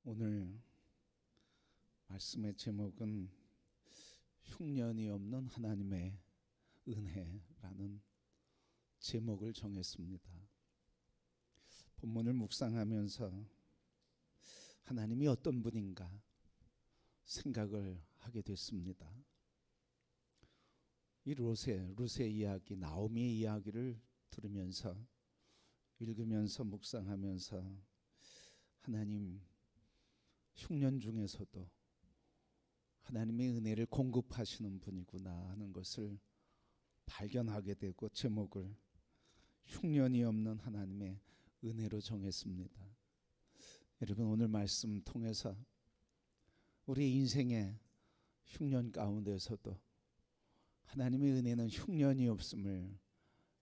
오늘 말씀의 제목은 흉년이 없는 하나님의 은혜라는 제목을 정했습니다. 본문을 묵상하면서 하나님이 어떤 분인가 생각을 하게 됐습니다. 이 룻의 이야기, 나오미의 이야기를 들으면서 읽으면서 묵상하면서 하나님 흉년 중에서도 하나님의 은혜를 공급하시는 분이구나 하는 것을 발견하게 되고 제목을 흉년이 없는 하나님의 은혜로 정했습니다. 여러분, 오늘 말씀 통해서 우리 인생의 흉년 가운데서도 하나님의 은혜는 흉년이 없음을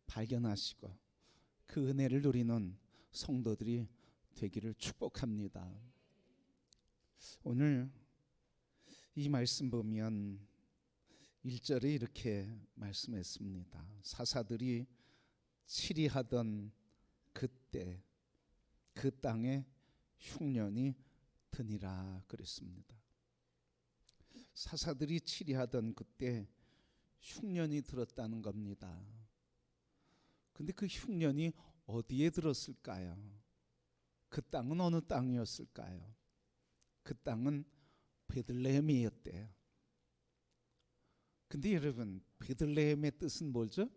발견하시고 그 은혜를 누리는 성도들이 되기를 축복합니다. 오늘 이 말씀 보면 1절에 이렇게 말씀했습니다. 사사들이 치리하던 그때 그 땅에 흉년이 드니라 그랬습니다. 사사들이 치리하던 그때 흉년이 들었다는 겁니다. 근데 그 흉년이 어디에 들었을까요? 그 땅은 어느 땅이었을까요? 그 땅은 베들레헴이었대요. 근데 여러분, 베들레헴의 뜻은 뭐죠?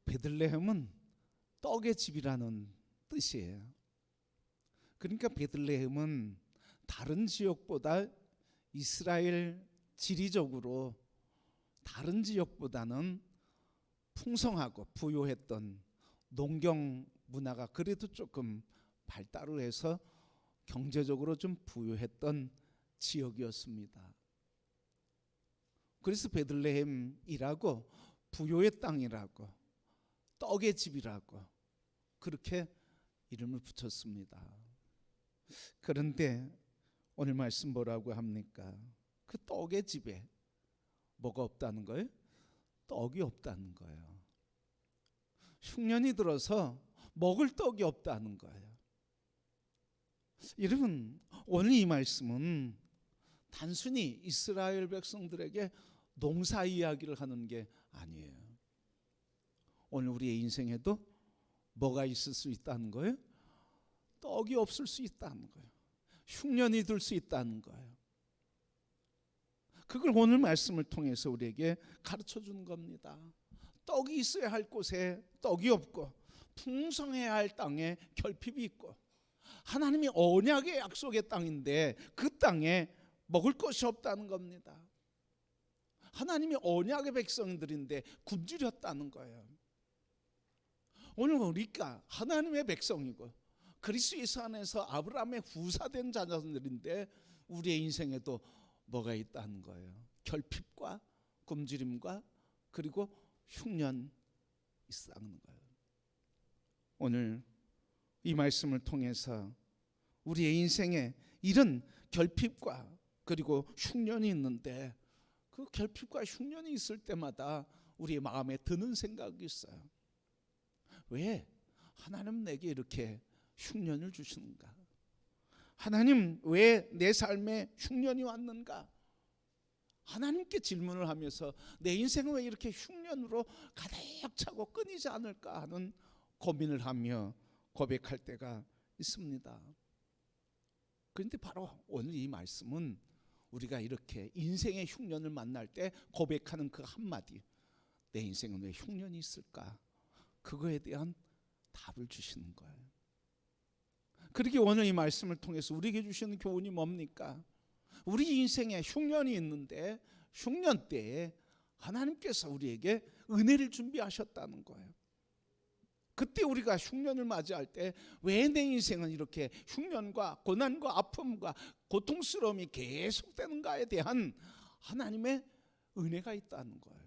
베들레헴은 떡의 집이라는 뜻이에요. 그러니까 베들레헴은 다른 지역보다 이스라엘 지리적으로 다른 지역보다는 풍성하고 부유했던 농경 문화가 그래도 조금 발달을 해서 경제적으로 좀 부유했던 지역이었습니다. 그래서 베들레헴이라고 부유의 땅이라고 떡의 집이라고 그렇게 이름을 붙였습니다. 그런데 오늘 말씀 뭐라고 합니까? 그 떡의 집에 뭐가 없다는 거예요? 떡이 없다는 거예요. 흉년이 들어서 먹을 떡이 없다는 거예요. 여러분, 오늘 이 말씀은 단순히 이스라엘 백성들에게 농사 이야기를 하는 게 아니에요. 오늘 우리의 인생에도 뭐가 있을 수 있다는 거예요? 떡이 없을 수 있다는 거예요. 흉년이 들 수 있다는 거예요. 그걸 오늘 말씀을 통해서 우리에게 가르쳐 주는 겁니다. 떡이 있어야 할 곳에 떡이 없고 풍성해야 할 땅에 결핍이 있고 하나님이 언약의 약속의 땅인데 그 땅에 먹을 것이 없다는 겁니다. 하나님이 언약의 백성들인데 굶주렸다는 거예요. 오늘 우리가 하나님의 백성이고 그리스도 예수 안에서 아브라함의 후사된 자녀들인데 우리의 인생에도 뭐가 있다는 거예요? 결핍과 굶주림과 그리고 흉년이 있다는 거예요. 오늘 이 말씀을 통해서 우리의 인생에 이런 결핍과 그리고 흉년이 있는데 그 결핍과 흉년이 있을 때마다 우리의 마음에 드는 생각이 있어요. 왜 하나님 내게 이렇게 흉년을 주시는가? 하나님 왜 내 삶에 흉년이 왔는가? 하나님께 질문을 하면서 내 인생은 왜 이렇게 흉년으로 가득 차고 끊이지 않을까 하는 고민을 하며 고백할 때가 있습니다. 그런데 바로 오늘 이 말씀은 우리가 이렇게 인생의 흉년을 만날 때 고백하는 그 한마디, 내 인생은 왜 흉년이 있을까? 그거에 대한 답을 주시는 거예요. 그렇게 오늘 이 말씀을 통해서 우리에게 주시는 교훈이 뭡니까? 우리 인생에 흉년이 있는데 흉년 때에 하나님께서 우리에게 은혜를 준비하셨다는 거예요. 그때 우리가 흉년을 맞이할 때 왜 내 인생은 이렇게 흉년과 고난과 아픔과 고통스러움이 계속되는가에 대한 하나님의 은혜가 있다는 거예요.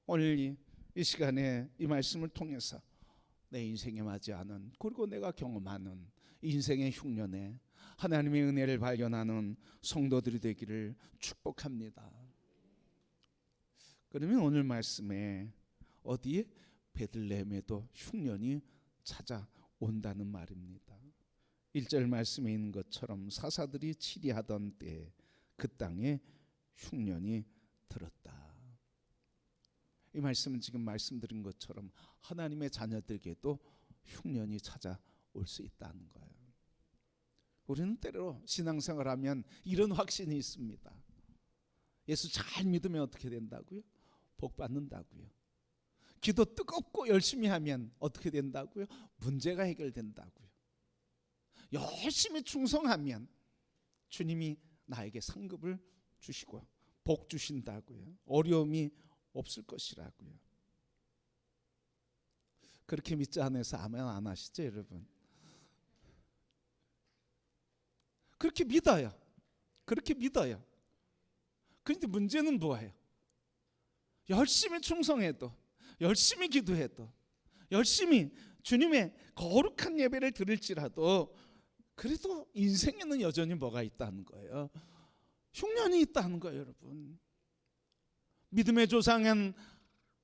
오늘 이 시간에 이 말씀을 통해서 내 인생에 맞이하는 그리고 내가 경험하는 인생의 흉년에 하나님의 은혜를 발견하는 성도들이 되기를 축복합니다. 그러면 오늘 말씀에 어디에? 베들레헴에도 흉년이 찾아온다는 말입니다. 1절 말씀에 있는 것처럼 사사들이 치리하던 때에 그 땅에 흉년이 들었다. 이 말씀은 지금 말씀드린 것처럼 하나님의 자녀들에게도 흉년이 찾아올 수 있다는 거예요. 우리는 때로 신앙생활하면 이런 확신이 있습니다. 예수 잘 믿으면 어떻게 된다고요? 복 받는다고요. 기도 뜨겁고 열심히 하면 어떻게 된다고요? 문제가 해결된다고요. 열심히 충성하면 주님이 나에게 상급을 주시고 복 주신다고요. 어려움이 없을 것이라고요. 그렇게 믿지 않아서 아멘 안 하시죠, 여러분? 그렇게 믿어요. 그렇게 믿어요. 그런데 문제는 뭐예요? 열심히 충성해도, 열심히 기도해도, 열심히 주님의 거룩한 예배를 드릴지라도 그래도 인생에는 여전히 뭐가 있다는 거예요? 흉년이 있다는 거예요, 여러분. 믿음의 조상은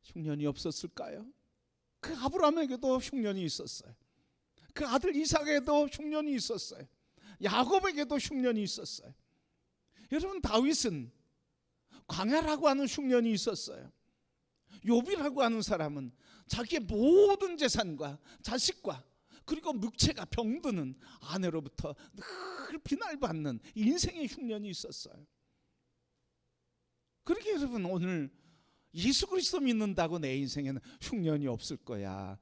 흉년이 없었을까요? 그 아브라함에게도 흉년이 있었어요. 그 아들 이삭에게도 흉년이 있었어요. 야곱에게도 흉년이 있었어요. 여러분, 다윗은 광야라고 하는 흉년이 있었어요. 욥이라고 하는 사람은 자기의 모든 재산과 자식과 그리고 묵체가 병드는 아내로부터 늘 비난받는 인생의 흉년이 있었어요. 그렇게 여러분, 오늘 예수 그리스도 믿는다고 내 인생에는 흉년이 없을 거야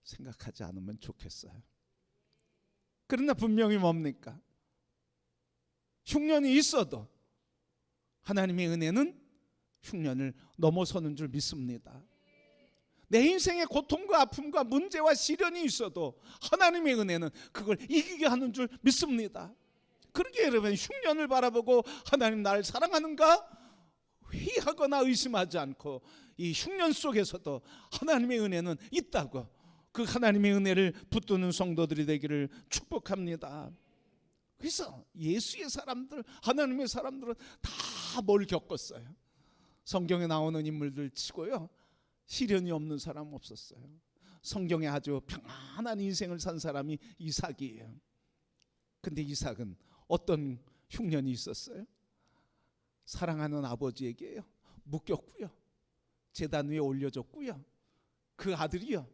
생각하지 않으면 좋겠어요. 그러나 분명히 뭡니까? 흉년이 있어도 하나님의 은혜는 흉년을 넘어서는 줄 믿습니다. 내 인생의 고통과 아픔과 문제와 시련이 있어도 하나님의 은혜는 그걸 이기게 하는 줄 믿습니다. 그렇게 여러분, 흉년을 바라보고 하나님 나를 사랑하는가 회의하거나 의심하지 않고 이 흉년 속에서도 하나님의 은혜는 있다고, 그 하나님의 은혜를 붙드는 성도들이 되기를 축복합니다. 그래서 예수의 사람들, 하나님의 사람들은 다 뭘 겪었어요? 성경에 나오는 인물들 치고요, 시련이 없는 사람 없었어요. 성경에 아주 평안한 인생을 산 사람이 이삭이에요. 근데 이삭은 어떤 흉년이 있었어요? 사랑하는 아버지에게요, 묶였고요, 제단 위에 올려졌고요, 그 아들이요,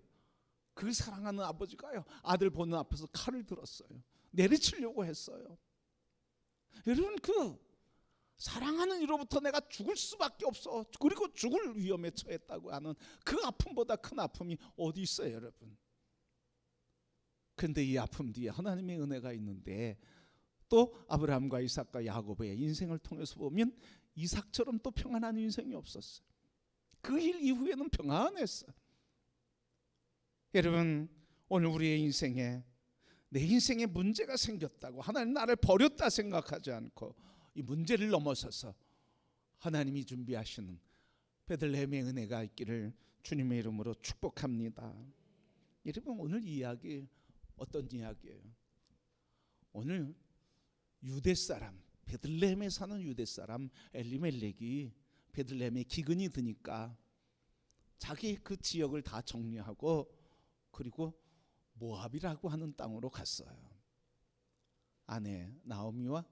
그 사랑하는 아버지가요, 아들 보는 앞에서 칼을 들었어요. 내리치려고 했어요. 여러분, 그 사랑하는 이로부터 내가 죽을 수밖에 없어, 그리고 죽을 위험에 처했다고 하는 그 아픔보다 큰 아픔이 어디 있어요, 여러분? 그런데 이 아픔 뒤에 하나님의 은혜가 있는데, 또 아브라함과 이삭과 야곱의 인생을 통해서 보면 이삭처럼 또 평안한 인생이 없었어요. 그 일 이후에는 평안했어요. 여러분, 오늘 우리의 인생에 내 인생에 문제가 생겼다고 하나님 나를 버렸다 생각하지 않고 이 문제를 넘어서서 하나님이 준비하시는 베들레헴의 은혜가 있기를 주님의 이름으로 축복합니다. 여러분, 오늘 이야기 어떤 이야기예요? 오늘 유대 사람, 베들레헴에 사는 유대 사람 엘리멜렉이 베들레헴에 기근이 드니까 자기 그 지역을 다 정리하고 그리고 모압이라고 하는 땅으로 갔어요. 아내 나오미와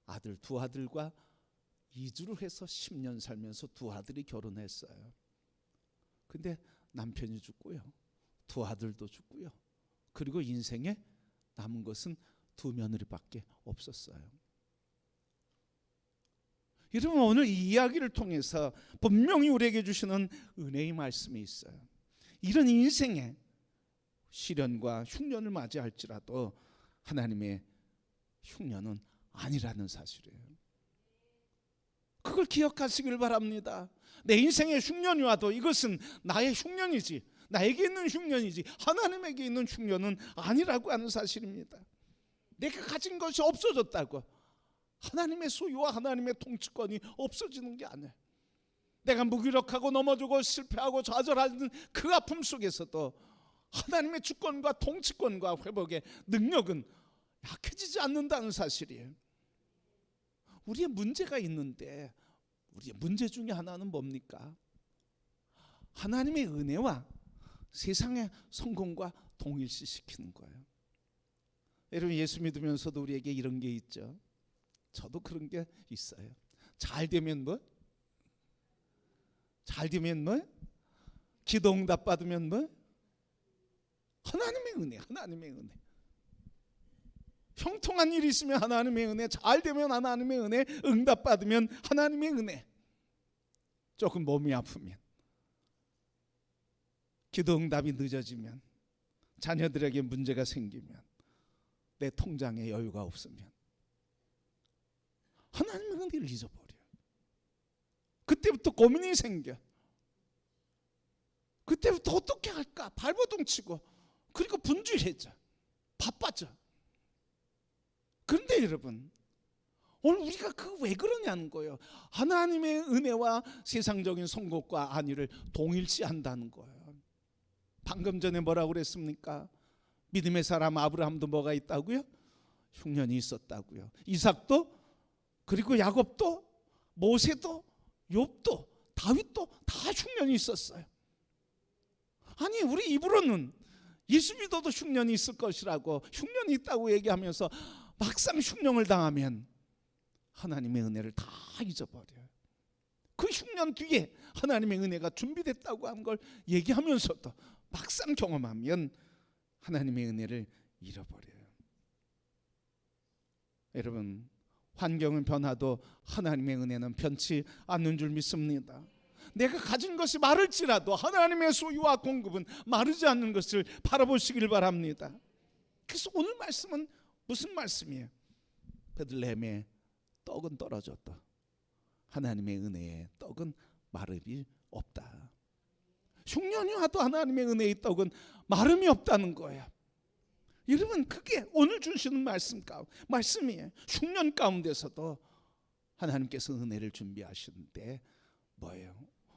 아들 두 아들과 이주를 해서 10년 살면서 두 아들이 결혼했어요. 근데 남편이 죽고요, 두 아들도 죽고요, 그리고 인생에 남은 것은 두 며느리밖에 없었어요. 여러분, 오늘 이 이야기를 통해서 분명히 우리에게 주시는 은혜의 말씀이 있어요. 이런 인생에 시련과 흉년을 맞이할지라도 하나님의 흉년은 아니라는 사실이에요. 그걸 기억하시길 바랍니다. 내 인생에 흉년이 와도 이것은 나의 흉년이지, 나에게 있는 흉년이지 하나님에게 있는 흉년은 아니라고 하는 사실입니다. 내가 가진 것이 없어졌다고 하나님의 소유와 하나님의 통치권이 없어지는 게 아니에요. 내가 무기력하고 넘어지고 실패하고 좌절하는 그 아픔 속에서도 하나님의 주권과 통치권과 회복의 능력은 약해지지 않는다는 사실이에요. 우리의 문제가 있는데 우리의 문제 중에 하나는 뭡니까? 하나님의 은혜와 세상의 성공과 동일시시키는 거예요. 여러분, 예수 믿으면서도 우리에게 이런 게 있죠. 저도 그런 게 있어요. 잘 되면 뭐? 잘 되면 뭐? 기도 응답 받으면 뭐? 하나님의 은혜, 하나님의 은혜. 형통한 일이 있으면 하나님의 은혜, 잘 되면 하나님의 은혜, 응답 받으면 하나님의 은혜. 조금 몸이 아프면, 기도 응답이 늦어지면, 자녀들에게 문제가 생기면, 내 통장에 여유가 없으면 하나님의 은혜를 잊어버려요. 그때부터 고민이 생겨. 그때부터 어떻게 할까 발버둥 치고, 그리고 분주해져, 바빠져. 그런데 여러분, 오늘 우리가 그 왜 그러냐는 거예요. 하나님의 은혜와 세상적인 선곡과 안위를 동일시한다는 거예요. 방금 전에 뭐라고 그랬습니까? 믿음의 사람 아브라함도 뭐가 있다고요? 흉년이 있었다고요. 이삭도, 그리고 야곱도, 모세도, 욥도, 다윗도 다 흉년이 있었어요. 아니, 우리 입으로는 예수 믿어도 흉년이 있을 것이라고, 흉년이 있다고 얘기하면서 막상 흉년을 당하면 하나님의 은혜를 다 잊어버려요. 그 흉년 뒤에 하나님의 은혜가 준비됐다고 하는 걸 얘기하면서도 막상 경험하면 하나님의 은혜를 잃어버려요. 여러분, 환경은 변화도 하나님의 은혜는 변치 않는 줄 믿습니다. 내가 가진 것이 마를지라도 하나님의 소유와 공급은 마르지 않는 것을 바라보시길 바랍니다. 그래서 오늘 말씀은 무슨 말씀이에요? 베들레헴의 떡은 떨어졌다. 하나님의 은혜의 떡은 마름이 없다. 흉년이 와도 하나님의 은혜의 떡은 마름이 없다는 거예요. 여러분, 그게 오늘 주시는 말씀이에요. 흉년 가운데서도 하나님께서 은혜를 준비하시는데 뭐예요?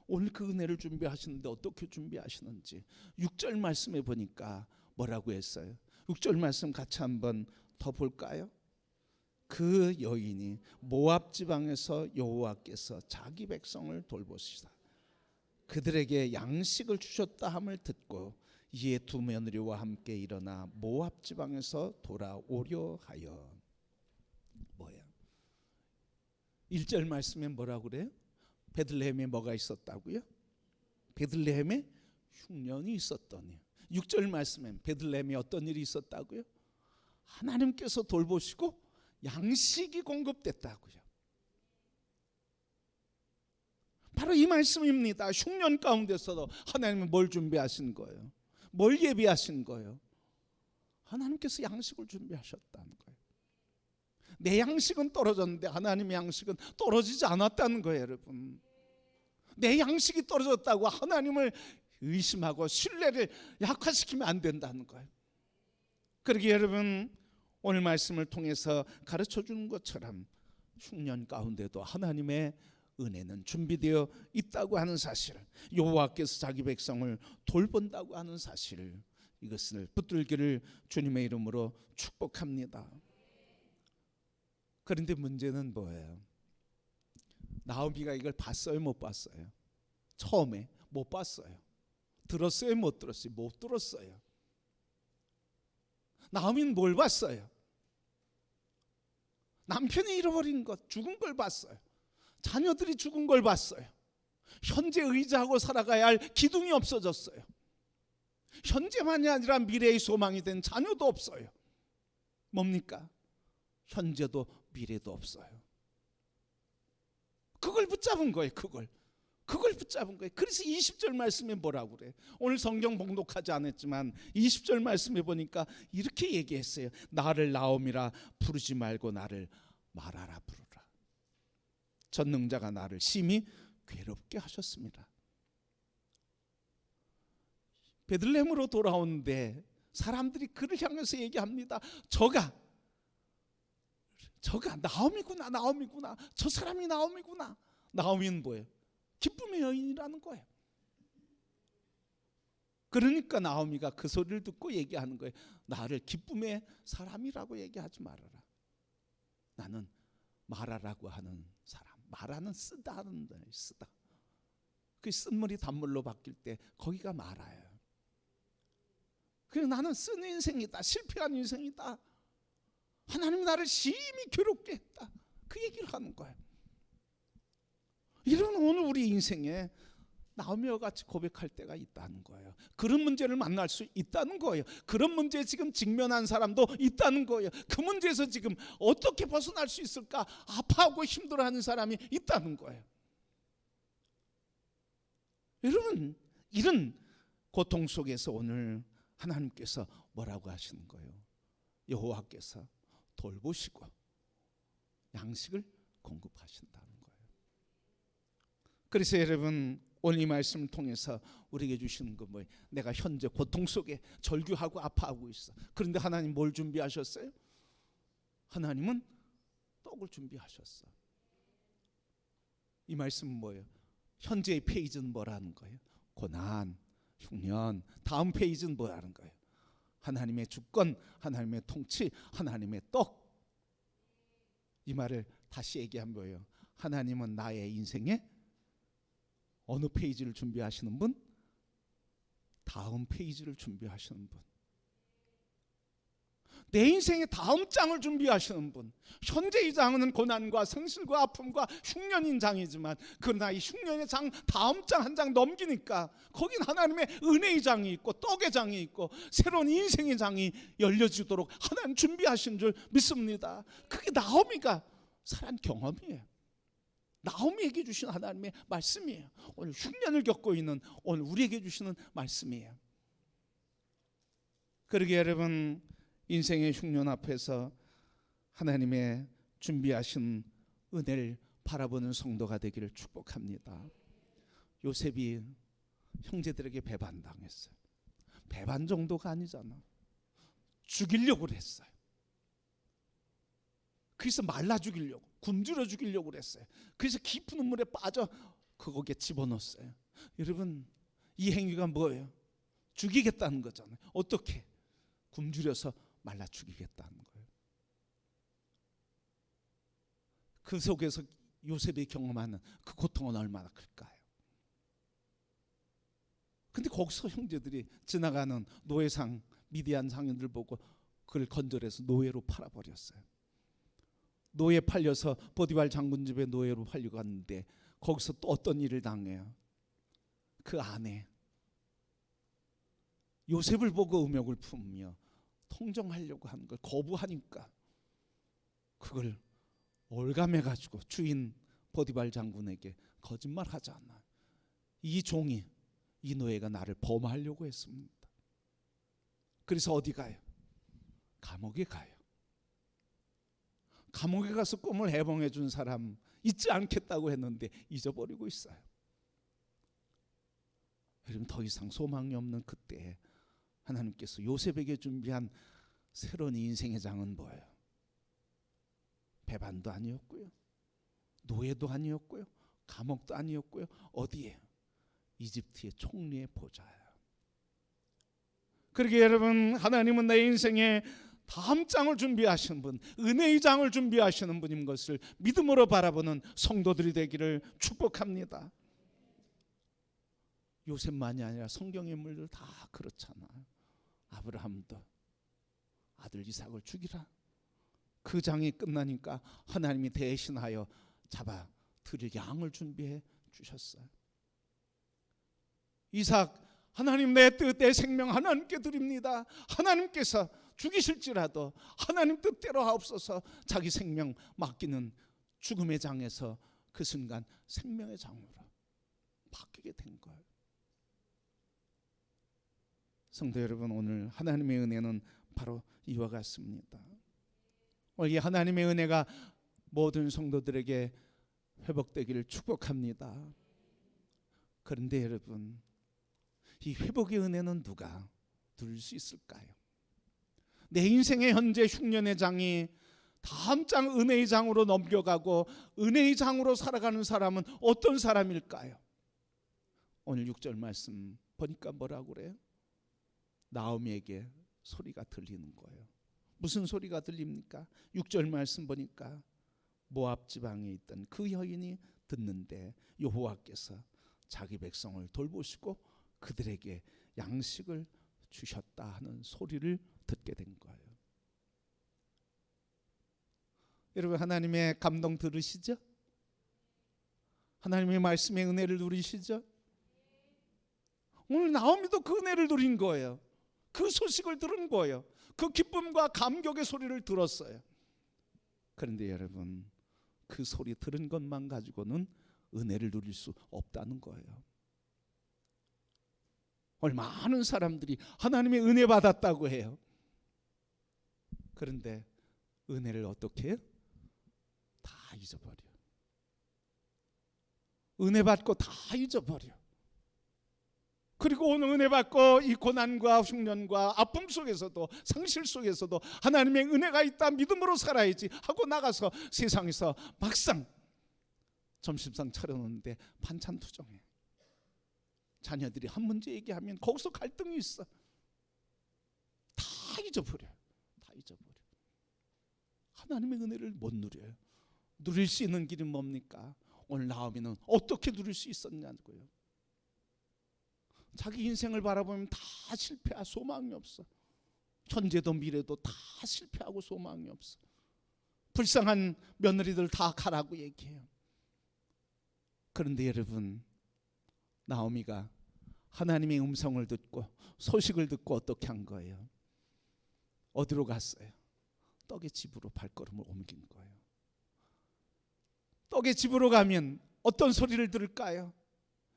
오늘 그 은혜를 준비하시는데 어떻게 준비하시는지 6절 말씀에 보니까 뭐라고 했어요? 6절 말씀 같이 한번 더 볼까요? 그 여인이 모압 지방에서 여호와께서 자기 백성을 돌보시다 그들에게 양식을 주셨다 함을 듣고 이에 두 며느리와 함께 일어나 모압 지방에서 돌아오려 하여. 뭐야? 1절 말씀에 뭐라고 그래요? 베들레헴에 뭐가 있었다고요? 베들레헴에 흉년이 있었더니. 6절 말씀에 베들레헴에 어떤 일이 있었다고요? 하나님께서 돌보시고 양식이 공급됐다고요. 바로 이 말씀입니다. 흉년 가운데서도 하나님은 뭘 준비하신 거예요? 뭘 예비하신 거예요? 하나님께서 양식을 준비하셨다는 거예요. 내 양식은 떨어졌는데 하나님의 양식은 떨어지지 않았다는 거예요, 여러분. 내 양식이 떨어졌다고 하나님을 의심하고 신뢰를 약화시키면 안 된다는 거예요. 그러기에 여러분, 오늘 말씀을 통해서 가르쳐 주는 것처럼 흉년 가운데도 하나님의 은혜는 준비되어 있다고 하는 사실, 여호와께서 자기 백성을 돌본다고 하는 사실, 이것을 붙들기를 주님의 이름으로 축복합니다. 그런데 문제는 뭐예요? 나오미가 이걸 봤어요, 못 봤어요? 처음에 못 봤어요. 들었어요, 못 들었어요? 못 들었어요. 나오미는 뭘 봤어요? 남편이 잃어버린 것, 죽은 걸 봤어요. 자녀들이 죽은 걸 봤어요. 현재 의지하고 살아가야 할 기둥이 없어졌어요. 현재만이 아니라 미래의 소망이 된 자녀도 없어요. 뭡니까? 현재도 미래도 없어요. 그걸 붙잡은 거예요. 그걸 붙잡은 거예요. 그래서 20절 말씀에 뭐라고 그래요? 오늘 성경 봉독하지 않았지만 20절 말씀에 보니까 이렇게 얘기했어요. 나를 나옴이라 부르지 말고 나를 마라라 부르라. 전능자가 나를 심히 괴롭게 하셨습니다. 베들레헴으로 돌아오는데 사람들이 그를 향해서 얘기합니다. 저가 나옴이구나. 저 사람이 나옴이구나. 나오미는 뭐예요? 기쁨의 여인이라는 거예요. 그러니까 나오미가 그 소리를 듣고 얘기하는 거예요. 나를 기쁨의 사람이라고 얘기하지 말아라. 나는 마라라고 하는 사람. 마라는 쓰다 하는 거예요. 쓰다. 그 쓴물이 단물로 바뀔 때 거기가 마라예요. 그래서 나는 쓴 인생이다. 실패한 인생이다. 하나님이 나를 심히 괴롭게 했다. 그 얘기를 하는 거예요. 이런 오늘 우리 인생에 나오미와 같이 고백할 때가 있다는 거예요. 그런 문제를 만날 수 있다는 거예요. 그런 문제에 지금 직면한 사람도 있다는 거예요. 그 문제에서 지금 어떻게 벗어날 수 있을까 아파하고 힘들어하는 사람이 있다는 거예요. 여러분, 이런 고통 속에서 오늘 하나님께서 뭐라고 하시는 거예요? 여호와께서 돌보시고 양식을 공급하신다는 거예요. 그래서 여러분, 오늘 이 말씀을 통해서 우리에게 주시는 건 뭐예요? 내가 현재 고통 속에 절규하고 아파하고 있어. 그런데 하나님 뭘 준비하셨어요? 하나님은 떡을 준비하셨어. 이 말씀은 뭐예요? 현재의 페이지는 뭐라는 거예요? 고난, 흉년. 다음 페이지는 뭐라는 거예요? 하나님의 주권, 하나님의 통치, 하나님의 떡. 이 말을 다시 얘기하면 뭐예요? 하나님은 나의 인생에 어느 페이지를 준비하시는 분? 다음 페이지를 준비하시는 분. 내 인생의 다음 장을 준비하시는 분. 현재의 장은 고난과 상실과 아픔과 흉년인 장이지만 그러나 이 흉년의 장, 다음 장 한 장 넘기니까 거긴 하나님의 은혜의 장이 있고 떡의 장이 있고 새로운 인생의 장이 열려지도록 하나님 준비하신 줄 믿습니다. 그게 나오미가 살한 경험이에요. 나오미에게 주신 하나님의 말씀이에요. 오늘 흉년을 겪고 있는 오늘 우리에게 주시는 말씀이에요. 그러게 여러분, 인생의 흉년 앞에서 하나님의 준비하신 은혜를 바라보는 성도가 되기를 축복합니다. 요셉이 형제들에게 배반당했어요. 배반 정도가 아니잖아. 죽이려고 했어요. 그래서 말라 죽이려고, 굶주려 죽이려고 그랬어요. 그래서 깊은 눈물에 빠져 거기에 집어넣었어요. 여러분, 이 행위가 뭐예요? 죽이겠다는 거잖아요. 어떻게? 굶주려서 말라 죽이겠다는 거예요. 그 속에서 요셉이 경험하는 그 고통은 얼마나 클까요? 근데 거기서 형제들이 지나가는 노예상, 미디안 상인들 보고 그를 건져내서 노예로 팔아버렸어요. 노예 팔려서 보디발 장군 집에 노예로 팔려고 갔는데 거기서 또 어떤 일을 당해요? 그 아내 요셉을 보고 음욕을 품으며 통정하려고 하는 걸 거부하니까 그걸 올감해가지고 주인 보디발 장군에게 거짓말하지 않아. 이 종이, 이 노예가 나를 범하려고 했습니다. 그래서 어디 가요? 감옥에 가요. 감옥에 가서 꿈을 해몽해 준 사람 잊지 않겠다고 했는데 잊어버리고 있어요. 여러분, 더 이상 소망이 없는 그때 하나님께서 요셉에게 준비한 새로운 인생의 장은 뭐예요? 배반도 아니었고요, 노예도 아니었고요, 감옥도 아니었고요. 어디에? 이집트의 총리의 보좌예요. 그러게 여러분, 하나님은 내 인생에 다음 장을 준비하시는 분, 은혜의 장을 준비하시는 분인 것을 믿음으로 바라보는 성도들이 되기를 축복합니다. 요셉만이 아니라 성경의 인물들 다 그렇잖아. 아브라함도 아들 이삭을 죽이라. 그 장이 끝나니까 하나님이 대신하여 잡아 드릴 양을 준비해 주셨어요. 이삭, 하나님 내 뜻, 내 생명 하나님께 드립니다. 하나님께서 죽이실지라도 하나님 뜻대로 하옵소서. 자기 생명 맡기는 죽음의 장에서 그 순간 생명의 장으로 바뀌게 된 거예요. 성도 여러분, 오늘 하나님의 은혜는 바로 이와 같습니다. 오늘 이 하나님의 은혜가 모든 성도들에게 회복되기를 축복합니다. 그런데 여러분, 이 회복의 은혜는 누가 누릴 수 있을까요? 내 인생의 현재 흉년의 장이 다음 장 은혜의 장으로 넘겨가고 은혜의 장으로 살아가는 사람은 어떤 사람일까요? 오늘 6절 말씀 보니까 뭐라고 그래요? 나오미에게 소리가 들리는 거예요. 무슨 소리가 들립니까? 6절 말씀 보니까 모압 지방에 있던 그 여인이 듣는데 여호와께서 자기 백성을 돌보시고 그들에게 양식을 주셨다 하는 소리를 듣게 된 거예요. 여러분, 하나님의 감동 들으시죠? 하나님의 말씀의 은혜를 누리시죠? 오늘 나오미도 그 은혜를 누린 거예요. 그 소식을 들은 거예요. 그 기쁨과 감격의 소리를 들었어요. 그런데 여러분, 그 소리 들은 것만 가지고는 은혜를 누릴 수 없다는 거예요. 오늘 많은 사람들이 하나님의 은혜 받았다고 해요. 그런데 은혜를 어떻게 해요? 다 잊어버려. 은혜 받고 다 잊어버려. 그리고 오늘 은혜 받고 이 고난과 흉년과 아픔 속에서도, 상실 속에서도 하나님의 은혜가 있다, 믿음으로 살아야지 하고 나가서 세상에서 막상 점심상 차려놓는데 반찬 투정해. 자녀들이 한 문제 얘기하면 거기서 갈등이 있어. 다 잊어버려. 다 잊어버려. 하나님의 은혜를 못 누려요. 누릴 수 있는 길은 뭡니까? 오늘 나오미는 어떻게 누릴 수 있었냐고요. 자기 인생을 바라보면 다 실패하고 소망이 없어. 현재도 미래도 다 실패하고 소망이 없어. 불쌍한 며느리들 다 가라고 얘기해요. 그런데 여러분, 나오미가 하나님의 음성을 듣고 소식을 듣고 어떻게 한 거예요? 어디로 갔어요? 떡의 집으로 발걸음을 옮긴 거예요. 떡의 집으로 가면 어떤 소리를 들을까요?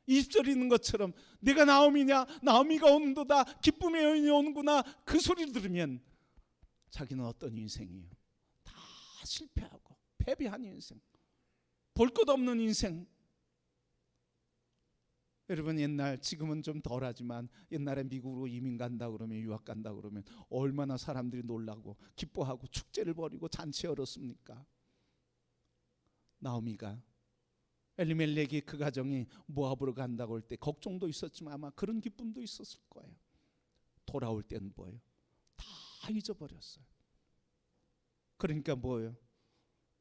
20절에 있는 것처럼 내가 나오미냐, 나오미가 오는도다, 기쁨의 여인이 오는구나, 그 소리를 들으면 자기는 어떤 인생이에요? 다 실패하고 패배한 인생, 볼 것 없는 인생. 여러분, 옛날, 지금은 좀 덜하지만 옛날에 미국으로 이민 간다 그러면, 유학 간다 그러면 얼마나 사람들이 놀라고 기뻐하고 축제를 벌이고 잔치 열었습니까? 나오미가 엘리멜렉이 그 가정이 모압으로 간다고 할 때 걱정도 있었지만 아마 그런 기쁨도 있었을 거예요. 돌아올 때는 뭐예요? 다 잊어버렸어요. 그러니까 뭐예요?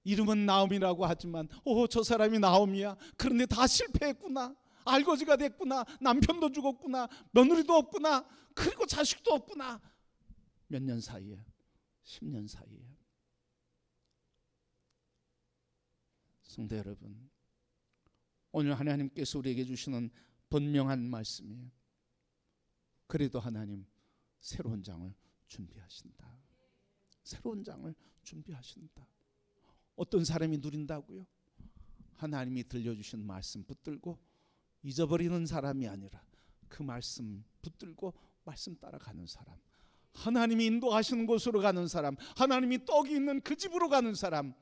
이름은 나오미라고 하지만 저 사람이 나오미야. 그런데 다 실패했구나. 알거지가 됐구나. 남편도 죽었구나. 며느리도 없구나. 그리고 자식도 없구나. 몇 년 사이에? 10년 사이에. 성도 여러분, 오늘 하나님께서 우리에게 주시는 분명한 말씀이에요. 그래도 하나님 새로운 장을 준비하신다. 새로운 장을 준비하신다. 어떤 사람이 누린다고요? 하나님이 들려주신 말씀 붙들고 잊어버리는 사람이 아니라 그 말씀 붙들고 말씀 따라가는 사람, 하나님이 인도하시는 곳으로 가는 사람, 하나님이 떡이 있는 그 집으로 가는 사람,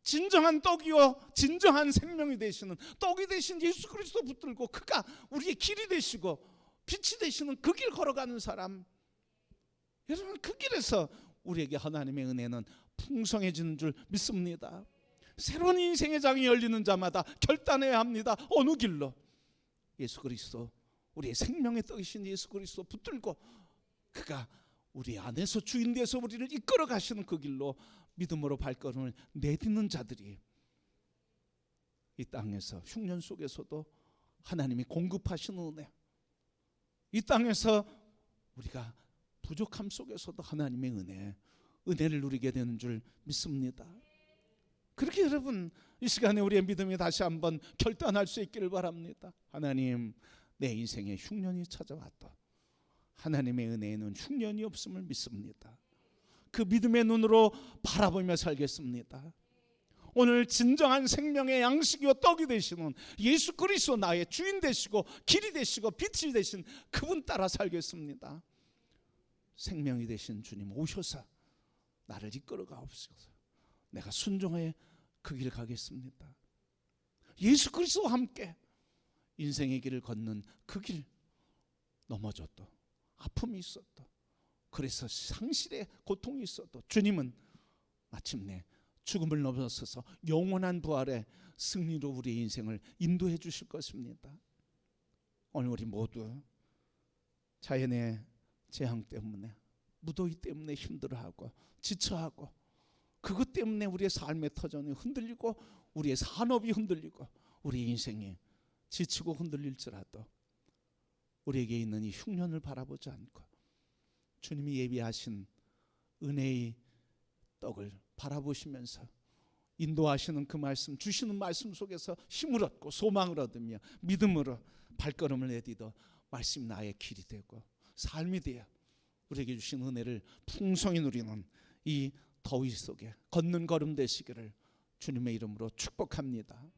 진정한 떡이요 진정한 생명이 되시는, 떡이 되신 예수 그리스도 붙들고 그가 우리의 길이 되시고 빛이 되시는 그 길 걸어가는 사람. 여러분, 그 길에서 우리에게 하나님의 은혜는 풍성해지는 줄 믿습니다. 새로운 인생의 장이 열리는 자마다 결단해야 합니다. 어느 길로? 예수 그리스도, 우리의 생명의 떡이신 예수 그리스도 붙들고 그가 우리 안에서 주인 되어서 우리를 이끌어 가시는 그 길로 믿음으로 발걸음을 내딛는 자들이 이 땅에서 흉년 속에서도 하나님이 공급하시는 은혜, 이 땅에서 우리가 부족함 속에서도 하나님의 은혜를 누리게 되는 줄 믿습니다. 그렇게 여러분, 이 시간에 우리의 믿음이 다시 한번 결단할 수 있기를 바랍니다. 하나님, 내 인생에 흉년이 찾아왔다. 하나님의 은혜에는 흉년이 없음을 믿습니다. 그 믿음의 눈으로 바라보며 살겠습니다. 오늘 진정한 생명의 양식이요 떡이 되시는 예수 그리스도, 나의 주인 되시고 길이 되시고 빛이 되신 그분 따라 살겠습니다. 생명이 되신 주님 오셔서 나를 이끌어 가옵소서. 내가 순종해 그 길 가겠습니다. 예수 그리스도와 함께 인생의 길을 걷는 그 길, 넘어졌도 아픔이 있었도, 그래서 상실의 고통이 있어도 주님은 마침내 죽음을 넘어서서 영원한 부활의 승리로 우리의 인생을 인도해 주실 것입니다. 오늘 우리 모두 자연의 재앙 때문에, 무더위 때문에 힘들어하고 지쳐하고, 그것 때문에 우리의 삶의 터전이 흔들리고 우리의 산업이 흔들리고 우리 인생이 지치고 흔들릴지라도 우리에게 있는 이 흉년을 바라보지 않고 주님이 예비하신 은혜의 떡을 바라보시면서 인도하시는 그 말씀, 주시는 말씀 속에서 힘을 얻고 소망을 얻으며 믿음으로 발걸음을 내딛어 말씀 나의 길이 되고 삶이 되어 우리에게 주신 은혜를 풍성히 누리는 이 더위 속에 걷는 걸음 되시기를 주님의 이름으로 축복합니다.